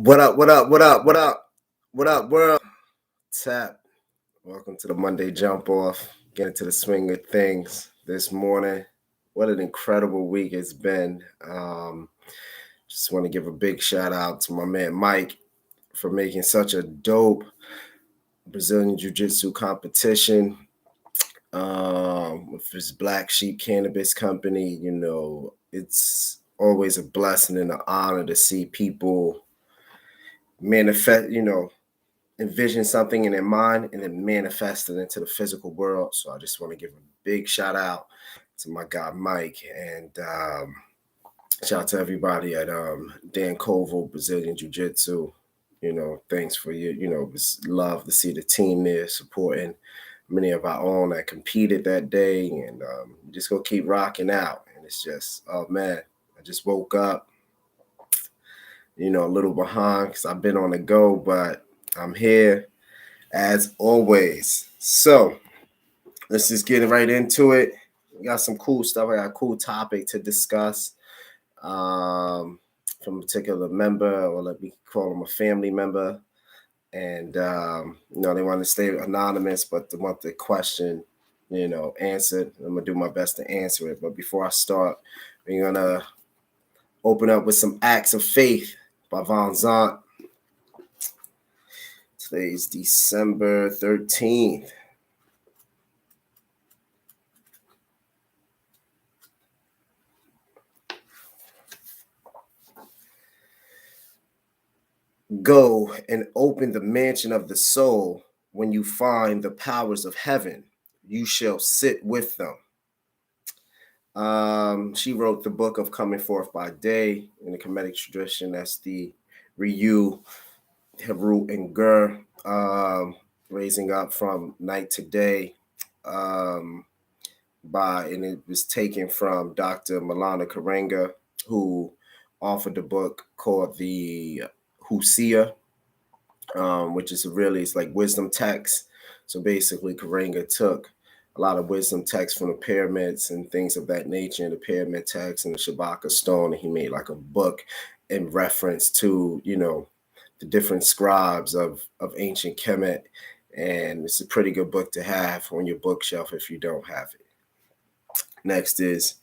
What up? What up? What up? What up? What up, world? Tap. Welcome to the Monday jump off. Get into the swing of things this morning. What an incredible week it's been. Just want to give a big shout out to my man Mike for making such a dope Brazilian Jiu Jitsu competition with his Black Sheep Cannabis Company. It's always a blessing and an honor to see people manifest, envision something in their mind and then manifest it into the physical world. So I just want to give a big shout out to my guy Mike, and shout out to everybody at Dan Koval Brazilian Jiu Jitsu. Thanks for you. It's love to see the team there supporting many of our own that competed that day, and just gonna keep rocking out. And it's just, oh man, I just woke up, a little behind because I've been on the go, but I'm here as always. So let's just get right into it. We got some cool stuff. I got a cool topic to discuss from a particular member, or let me call him a family member. And, they want to stay anonymous, but they want the question, answered. I'm going to do my best to answer it. But before I start, we're going to open up with some Acts of Faith by Von Zant. Today's December 13th. Go and open the mansion of the soul. When you find the powers of heaven, you shall sit with them. She wrote the book of Coming Forth by Day in the Kemetic tradition. That's the Ryu, Heru, and Gur, raising up from night to day. And it was taken from Dr. Malana Karenga, who authored a book called the Husia, which is it's like wisdom text. So basically, Karenga took a lot of wisdom texts from the pyramids and things of that nature, and the pyramid text and the Shabaka stone, and he made like a book in reference to, the different scribes of ancient Kemet. And it's a pretty good book to have on your bookshelf if you don't have it. Next is,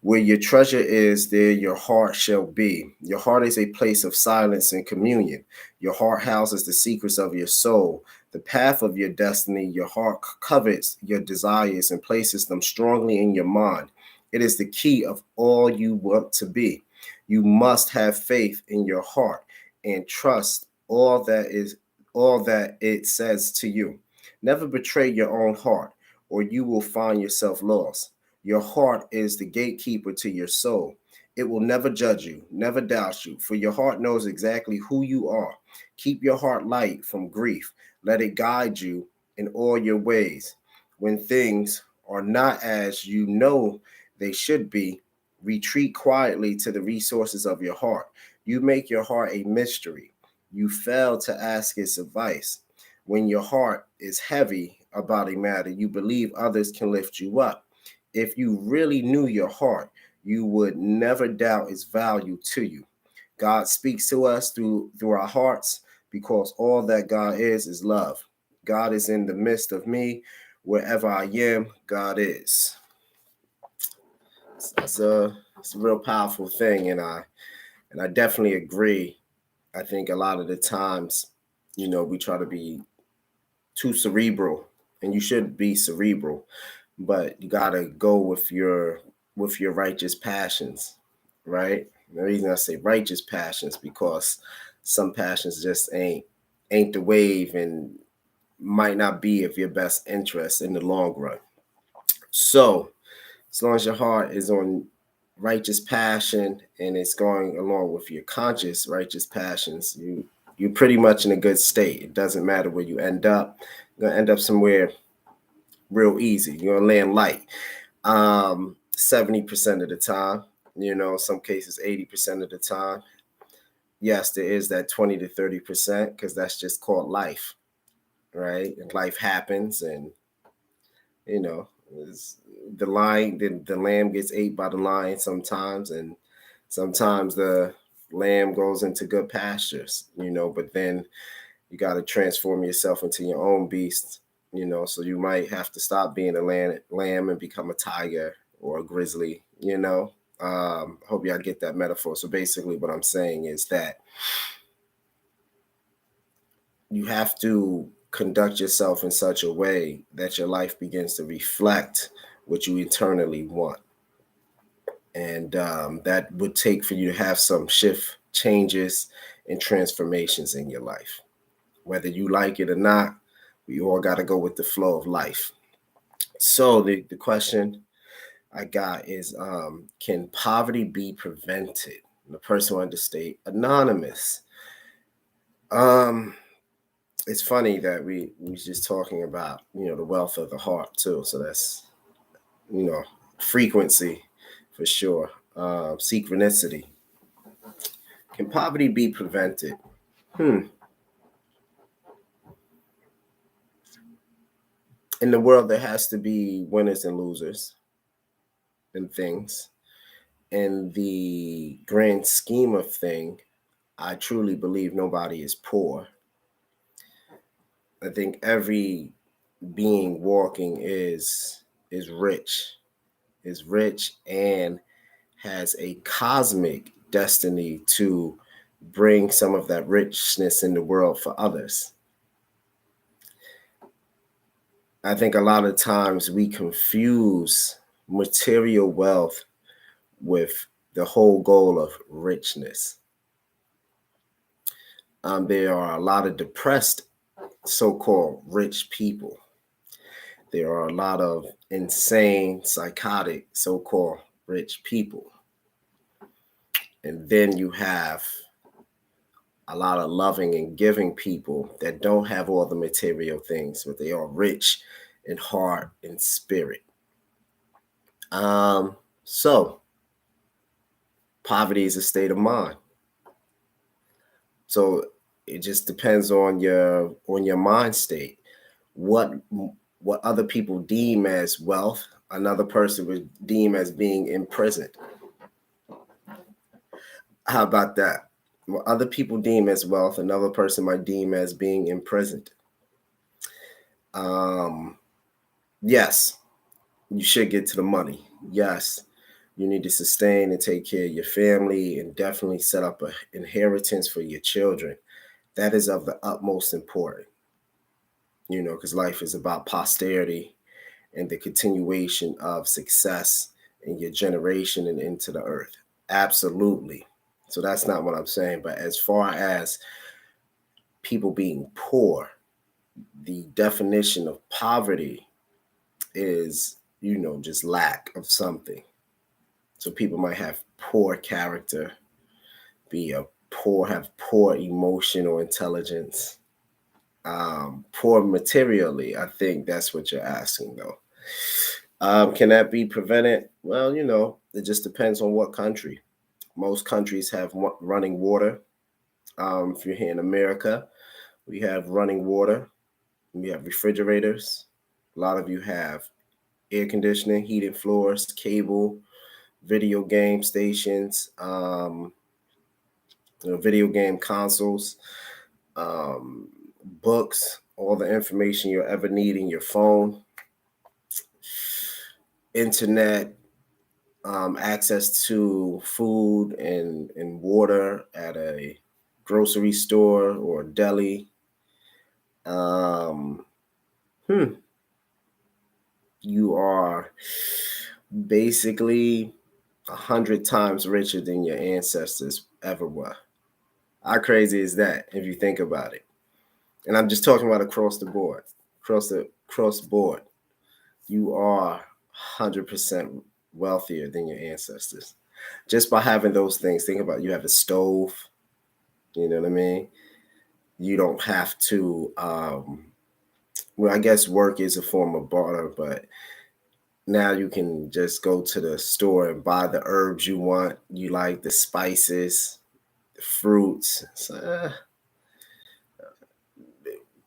where your treasure is, there your heart shall be. Your heart is a place of silence and communion. Your heart houses the secrets of your soul, the path of your destiny. Your heart covets your desires and places them strongly in your mind. It is the key of all you want to be. You must have faith in your heart and trust all that it says to you. Never betray your own heart, or you will find yourself lost. Your heart is the gatekeeper to your soul. It will never judge you, never doubt you, for your heart knows exactly who you are. Keep your heart light from grief. Let it guide you in all your ways. When things are not as you know they should be, retreat quietly to the resources of your heart. You make your heart a mystery. You fail to ask its advice. When your heart is heavy about a matter, you believe others can lift you up. If you really knew your heart, you would never doubt its value to you. God speaks to us through our hearts, because all that God is love. God is in the midst of me. Wherever I am, God is. It's a real powerful thing, and I definitely agree. I think a lot of the times, we try to be too cerebral, and you should be cerebral, but you gotta go with your righteous passions, right? The reason I say righteous passions, because some passions just ain't the wave and might not be of your best interest in the long run. So as long as your heart is on righteous passion and it's going along with your conscious righteous passions, you're pretty much in a good state. It doesn't matter where you end up. You're gonna end up somewhere real easy. You're gonna land light. 70% of the time, some cases 80% of the time. Yes, there is that 20 to 30%, because that's just called life, right? And life happens, and the lamb gets ate by the lion sometimes, and sometimes the lamb goes into good pastures, but then you got to transform yourself into your own beast, so you might have to stop being a lamb and become a tiger or a grizzly, hope y'all get that metaphor. So basically what I'm saying is that you have to conduct yourself in such a way that your life begins to reflect what you eternally want. And that would take for you to have some changes and transformations in your life. Whether you like it or not, we all got to go with the flow of life. So the question I got is, can poverty be prevented? The person wanted to stay anonymous. It's funny that we was just talking about, the wealth of the heart too. So that's, frequency for sure. Synchronicity. Can poverty be prevented? In the world, there has to be winners and losers and things. In the grand scheme of thing, I truly believe nobody is poor. I think every being walking is rich, and has a cosmic destiny to bring some of that richness in the world for others. I think a lot of times we confuse material wealth with the whole goal of richness. There are a lot of depressed so-called rich people. There are a lot of insane, psychotic, so-called rich people. And then you have a lot of loving and giving people that don't have all the material things, but they are rich in heart and spirit. So poverty is a state of mind. So it just depends on your mind state. What other people deem as wealth, another person would deem as being imprisoned. How about that? What other people deem as wealth, another person might deem as being imprisoned. Yes, you should get to the money. Yes, you need to sustain and take care of your family and definitely set up an inheritance for your children. That is of the utmost importance, because life is about posterity and the continuation of success in your generation and into the earth. Absolutely. So that's not what I'm saying. But as far as people being poor, the definition of poverty is, just lack of something. So people might have poor character, have poor emotional intelligence, poor materially. I think that's what you're asking, though. Can that be prevented? Well, it just depends on what country. Most countries have running water. If you're here in America, we have running water. We have refrigerators. A lot of you have air conditioning, heated floors, cable, video game stations, video game consoles, books, all the information you'll ever need in your phone, internet, access to food and water at a grocery store or deli. You are basically 100 times richer than your ancestors ever were. How crazy is that if you think about it? And I'm just talking about across the board. Across board, you are 100% wealthier than your ancestors. Just by having those things. Think about it. You have a stove, you know what I mean? You don't have to, I guess work is a form of barter, but now you can just go to the store and buy the herbs you want. You like the spices, the fruits. So,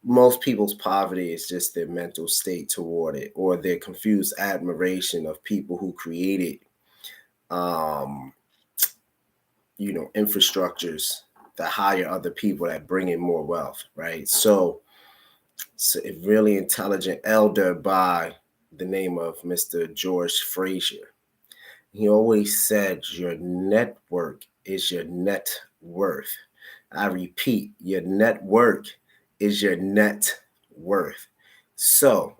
most people's poverty is just their mental state toward it, or their confused admiration of people who created infrastructures that hire other people that bring in more wealth, right? So a really intelligent elder by the name of Mr. George Frazier. He always said your network is your net worth. I repeat, your network is your net worth. So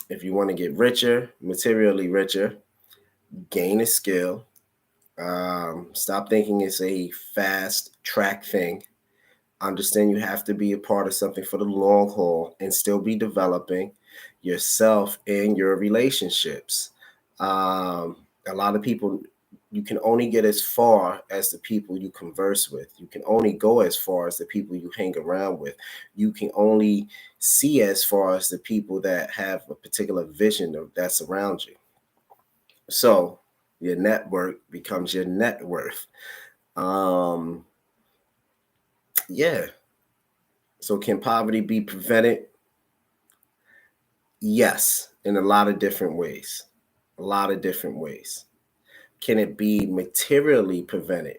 if you want to get richer, materially richer, gain a skill. Stop thinking it's a fast track thing. Understand you have to be a part of something for the long haul and still be developing yourself and your relationships. A lot of people, you can only get as far as the people you converse with. You can only go as far as the people you hang around with. You can only see as far as the people that have a particular vision that's around you. So your network becomes your net worth. Yeah. So can poverty be prevented? Yes, in a lot of different ways. A lot of different ways. Can it be materially prevented?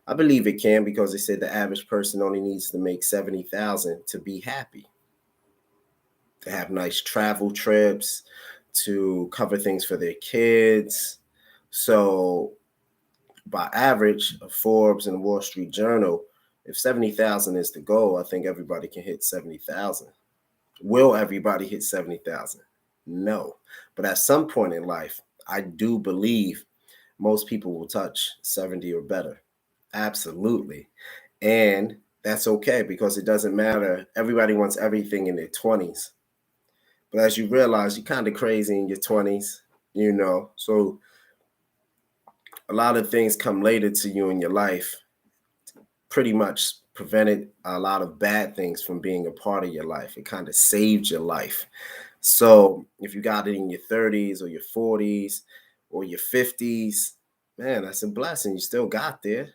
I believe it can, because they said the average person only needs to make 70,000 to be happy, to have nice travel trips, to cover things for their kids. So by average of Forbes and Wall Street Journal, if 70,000 is the goal, I think everybody can hit 70,000. Will everybody hit 70,000? No. But at some point in life, I do believe most people will touch 70 or better. Absolutely. And that's okay, because it doesn't matter. Everybody wants everything in their 20s. But as you realize, you're kind of crazy in your 20s, So a lot of things come later to you in your life, pretty much prevented a lot of bad things from being a part of your life. It kind of saved your life. So if you got it in your 30s or your 40s or your 50s, man, that's a blessing. You still got there,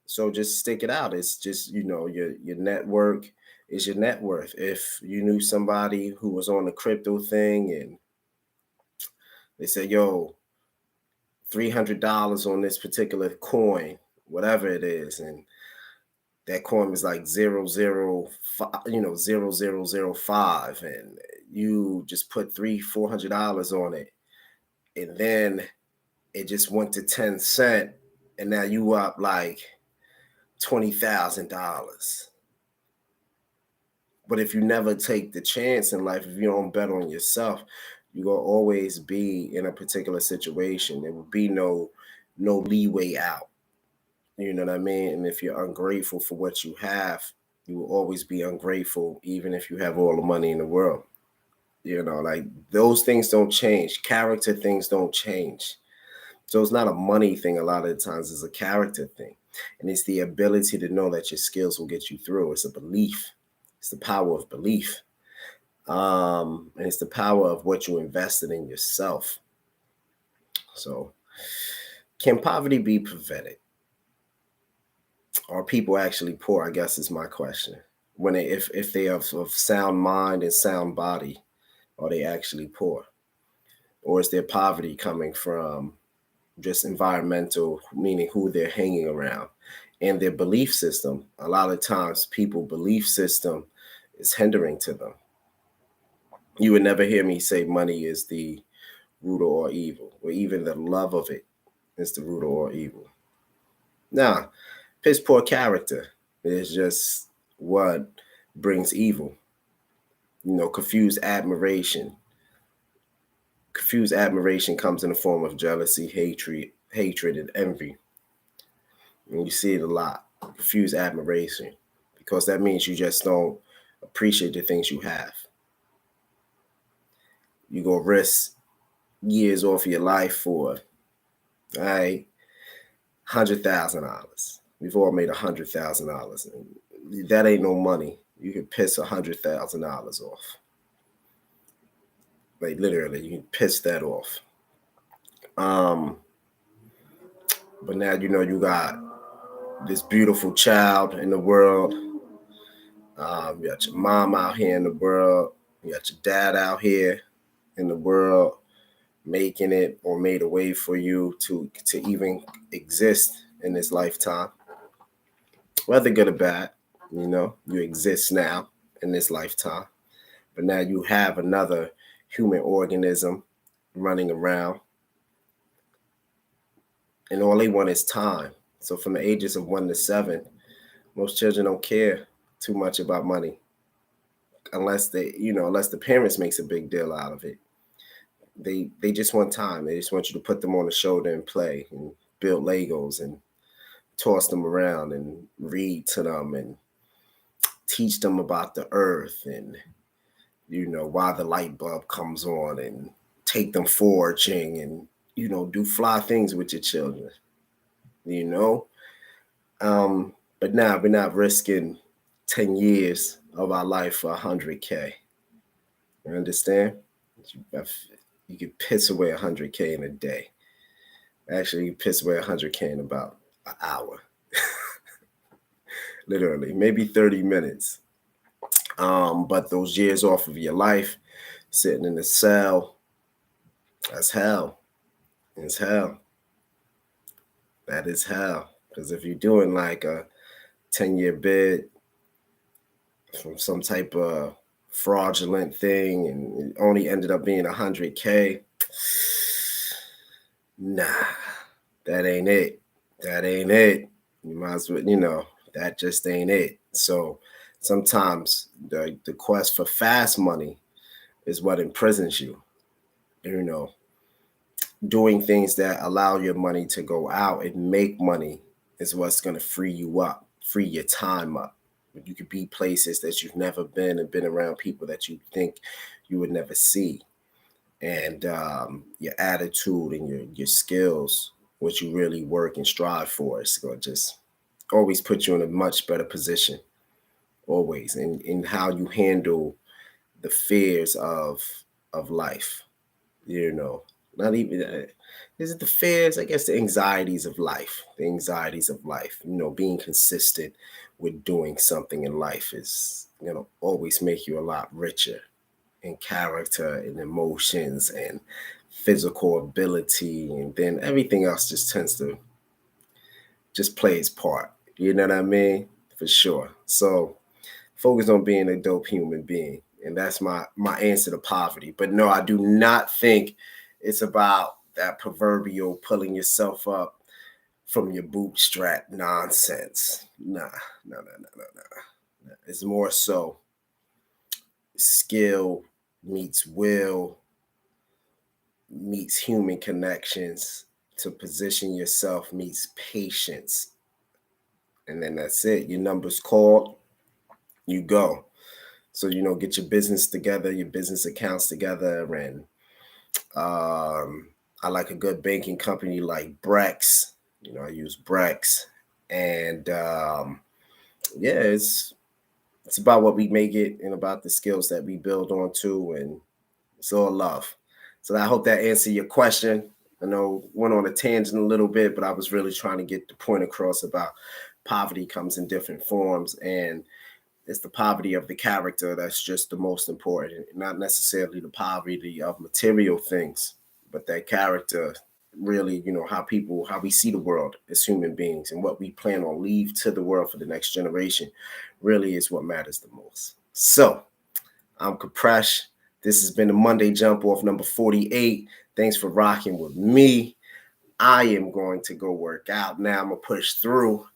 So just stick it out. It's just, your network is your net worth. If you knew somebody who was on the crypto thing and they said, yo, $300 on this particular coin, whatever it is, and that coin was like 0.005, 0.005, and you just put $400 on it, and then it just went to 10 cents, and now you up like $20,000. But if you never take the chance in life, if you don't bet on yourself, you're gonna always be in a particular situation. There will be no leeway out. You know what I mean? And if you're ungrateful for what you have, you will always be ungrateful, even if you have all the money in the world. Like those things don't change. Character things don't change. So it's not a money thing a lot of the times, it's a character thing. And it's the ability to know that your skills will get you through. It's a belief. It's the power of belief. And it's the power of what you invested in yourself. So can poverty be prevented? Are people actually poor? I guess is my question. If they are of sound mind and sound body, are they actually poor? Or is their poverty coming from just environmental, meaning who they're hanging around and their belief system? A lot of times people belief system is hindering to them. You would never hear me say money is the root of all evil, or even the love of it is the root of all evil. Nah, piss poor character is just what brings evil. Confused admiration. Confused admiration comes in the form of jealousy, hatred, and envy. And you see it a lot. Confused admiration, because that means you just don't appreciate the things you have. You go risk years off of your life for, all right, $100,000. We've all made $100,000. That ain't no money. You can piss $100,000 off. Like literally, you can piss that off. But now you got this beautiful child in the world. You got your mom out here in the world. You got your dad out here in the world. making it or made a way for you to even exist in this lifetime, whether good or bad. You exist now in this lifetime, but now you have another human organism running around, and all they want is time. So from the ages of 1 to 7, most children don't care too much about money unless unless the parents makes a big deal out of it. They just want time. They just want you to put them on the shoulder and play and build Legos and toss them around and read to them and teach them about the earth and why the light bulb comes on, and take them foraging and do fly things with your children. you know but now we're not risking 10 years of our life for 100K. You understand? You could piss away 100K in a day. Actually, you piss away 100K in about an hour. Literally, maybe 30 minutes. But those years off of your life, sitting in the cell, that's hell. It's hell. That is hell. Because if you're doing like a 10-year bid from some type of fraudulent thing and it only ended up being 100K, nah, that ain't it. That ain't it. You might as well, that just ain't it. So sometimes the quest for fast money is what imprisons you. Doing things that allow your money to go out and make money is what's going to free you up, free your time up. You could be places that you've never been and been around people that you think you would never see. And your attitude and your skills, what you really work and strive for, is going to just always put you in a much better position, always, in how you handle the fears of life. Not even is it the fears, I guess the anxieties of life. Being consistent with doing something in life is always make you a lot richer in character and emotions and physical ability, and then everything else just tends to just play its part. You know what I mean? For sure. So focus on being a dope human being. And that's my answer to poverty. But no, I do not think it's about that proverbial pulling yourself up from your bootstrap nonsense. Nah. It's more so skill meets will meets human connections to position yourself meets patience. And then that's it. Your number's called, you go. So, get your business together, your business accounts together. And I like a good banking company like Brex. I use Brex. And yeah, it's about what we make it and about the skills that we build onto. And it's all love. So I hope that answered your question. I know went on a tangent a little bit, but I was really trying to get the point across about poverty comes in different forms, and it's the poverty of the character that's just the most important, not necessarily the poverty of material things, but that character really, how we see the world as human beings and what we plan on leave to the world for the next generation really is what matters the most. So I'm Kapresh. This has been the Monday Jump Off number 48. Thanks for rocking with me. I am going to go work out now. I'm going to push through.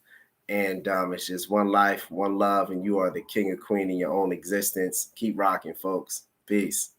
And it's just one life, one love, and you are the king or queen in your own existence. Keep rocking, folks. Peace.